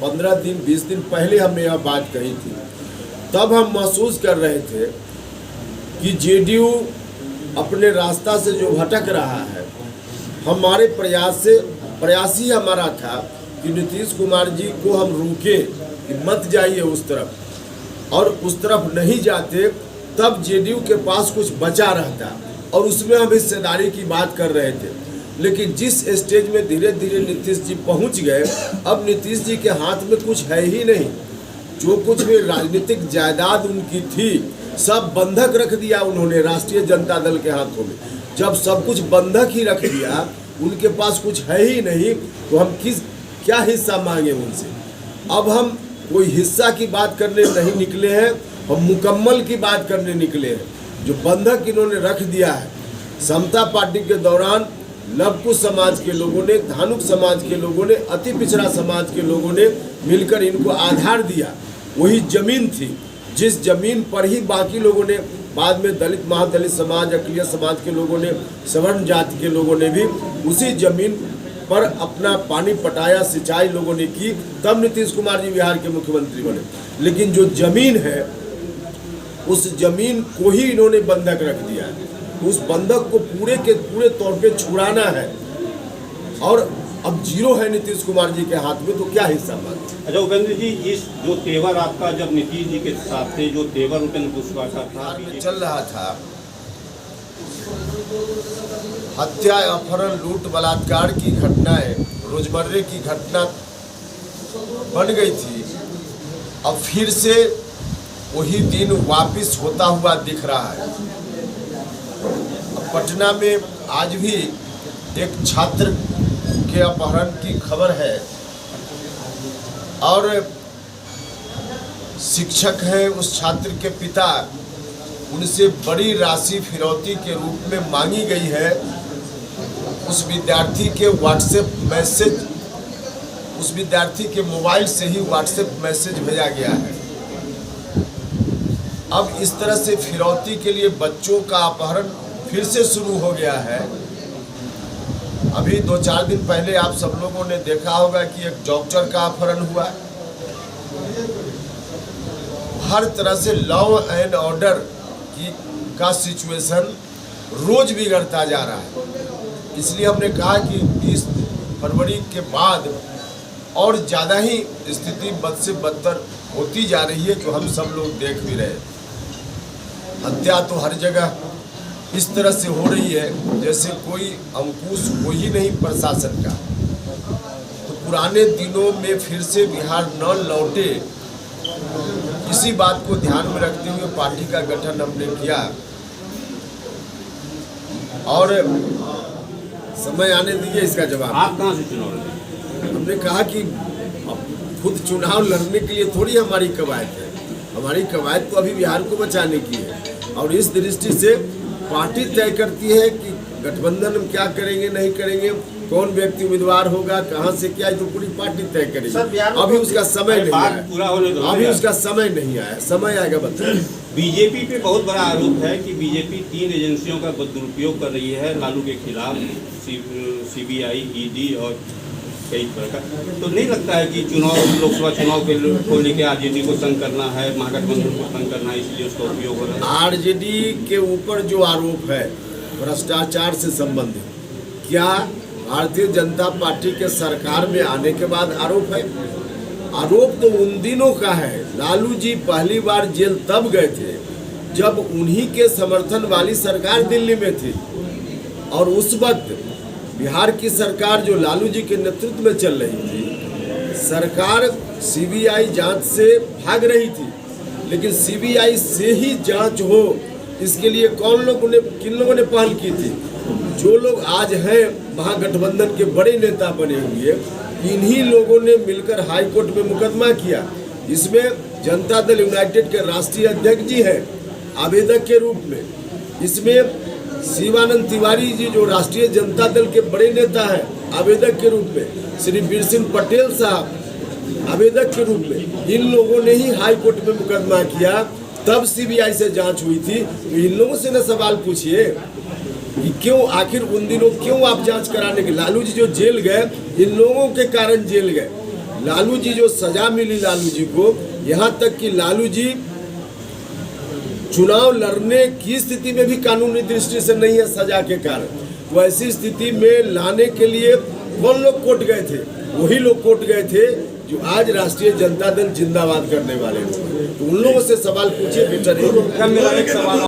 15 दिन 20 दिन पहले हमने यह बात कही थी। तब हम महसूस कर रहे थे कि जेडीयू अपने रास्ता से जो भटक रहा है, हमारे प्रयास ही हमारा था कि नीतीश कुमार जी को हम रोकें कि मत जाइए उस तरफ, और उस तरफ नहीं जाते तब जेडीयू के पास कुछ बचा रहता और उसमें हम हिस्सेदारी की बात कर रहे थे। लेकिन जिस स्टेज में धीरे धीरे नीतीश जी पहुंच गए, अब नीतीश जी के हाथ में कुछ है ही नहीं। जो कुछ भी राजनीतिक जायदाद उनकी थी सब बंधक रख दिया उन्होंने राष्ट्रीय जनता दल के हाथों में। जब सब कुछ बंधक ही रख दिया, उनके पास कुछ है ही नहीं, तो हम क्या हिस्सा मांगे उनसे। अब हम कोई हिस्सा की बात करने नहीं निकले हैं, हम मुकम्मल की बात करने निकले हैं। जो बंधक इन्होंने रख दिया है, समता पार्टी के दौरान लवकुश समाज के लोगों ने, धानुक समाज के लोगों ने, अति पिछड़ा समाज के लोगों ने मिलकर इनको आधार दिया। वही जमीन थी जिस जमीन पर ही बाकी लोगों ने, बाद में दलित महादलित समाज, अकलिया समाज के लोगों ने, सवर्ण जाति के लोगों ने भी उसी जमीन पर अपना पानी पटाया, सिंचाई लोगों ने की, तब नीतीश कुमार जी बिहार के मुख्यमंत्री बने। लेकिन जो जमीन है उस जमीन को ही इन्होंने बंधक रख दिया है। उस बंधक को पूरे के पूरे तौर पे छुड़ाना है, और अब जीरो है नीतीश कुमार जी के हाथ में, तो क्या हिस्सा मांगे। अच्छा उपेंद्र जी, इस जो तेवर आपका जब नीतीश जी के साथ थे, जो तेवर उपेंद्र कुशवाहा था चल रहा था, हत्या, अपहरण, लूट, बलात्कार की घटनाएं रोजमर्रे की घटना बन गई थी। अब फिर से वही दिन वापस होता हुआ दिख रहा है। पटना में आज भी एक छात्र के अपहरण की खबर है, और शिक्षक हैं उस छात्र के पिता, उनसे बड़ी राशि फिरौती के रूप में मांगी गई है। उस विद्यार्थी के व्हाट्सएप मैसेज, उस विद्यार्थी के मोबाइल से ही व्हाट्सएप मैसेज भेजा गया है। अब इस तरह से फिरौती के लिए बच्चों का अपहरण फिर से शुरू हो गया है। अभी 2-4 दिन पहले आप सब लोगों ने देखा होगा कि एक डॉक्टर का अपहरण हुआ। हर तरह से लॉ एंड ऑर्डर का सिचुएशन रोज बिगड़ता जा रहा है। इसलिए हमने कहा कि 20 फरवरी के बाद और ज़्यादा ही स्थिति बद से बदतर होती जा रही है, जो हम सब लोग देख भी रहे हैं। हत्या तो हर जगह इस तरह से हो रही है जैसे कोई अंकुश हो ही नहीं प्रशासन का। तो पुराने दिनों में फिर से बिहार न लौटे, इसी बात को ध्यान में रखते हुए पार्टी का गठन हमने किया, और समय आने दीजिए इसका जवाब। आप कहाँ से चुनाव लड़े? हमने कहा कि खुद चुनाव लड़ने के लिए थोड़ी हमारी कवायद है। हमारी कवायद तो अभी बिहार को बचाने की है, और इस दृष्टि से पार्टी तय करती है कि गठबंधन हम क्या करेंगे, नहीं करेंगे, कौन व्यक्ति उम्मीदवार होगा, कहां से क्या है, तो पूरी पार्टी तय करेगी। अभी उसका समय नहीं आया, अभी उसका समय नहीं आया, समय आएगा बताइए। बीजेपी पे बहुत बड़ा आरोप है कि बीजेपी 3 एजेंसियों का दुरुपयोग कर रही है लालू के खिलाफ, सीबीआई, ईडी और कई तरह का। तो नहीं लगता है कि लोकसभा चुनाव को लेकर आरजेडी को तंग करना है, महागठबंधन को तंग करना है, इसलिए उसका उपयोग हो रहा है? आरजेडी के ऊपर जो आरोप है भ्रष्टाचार से संबंधित, क्या भारतीय जनता पार्टी के सरकार में आने के बाद आरोप है? आरोप तो उन दिनों का है। लालू जी पहली बार जेल तब गए थे जब उन्हीं के समर्थन वाली सरकार दिल्ली में थी, और उस वक्त बिहार की सरकार जो लालू जी के नेतृत्व में चल रही थी, सरकार सीबीआई जांच से भाग रही थी। लेकिन सीबीआई से ही जांच हो, इसके लिए किन लोगों ने पहल की थी? जो लोग आज हैं महागठबंधन के बड़े नेता बने हुए, इन्हीं लोगों ने मिलकर हाई कोर्ट में मुकदमा किया। इसमें जनता दल यूनाइटेड के राष्ट्रीय अध्यक्ष जी हैं आवेदक के रूप में, इसमें शिवानंद तिवारी जी जो राष्ट्रीय जनता दल के बड़े नेता हैं आवेदक के रूप में, श्री बीर सिंह पटेल साहब आवेदक के रूप में, इन लोगों ने ही हाई कोर्ट में मुकदमा किया। तब सीबीआई से जांच हुई थी। तो इन लोगों से न सवाल पूछिए कि क्यों, आखिर उन दिनों क्यों आप जांच कराने के? लालू जी जो जेल गए, इन लोगों के कारण जेल गए। लालू जी जो सजा मिली लालू जी को, यहाँ तक कि लालू जी चुनाव लड़ने की स्थिति में भी कानूनी दृष्टि से नहीं है सजा के कारण। वैसी स्थिति में लाने के लिए कौन लोग कोर्ट गए थे? वही लोग कोर्ट गए थे जो आज राष्ट्रीय जनता दल जिंदाबाद करने वाले लोग। तो उन लोगों से सवाल पूछिए बेटर। मेरा एक सवाल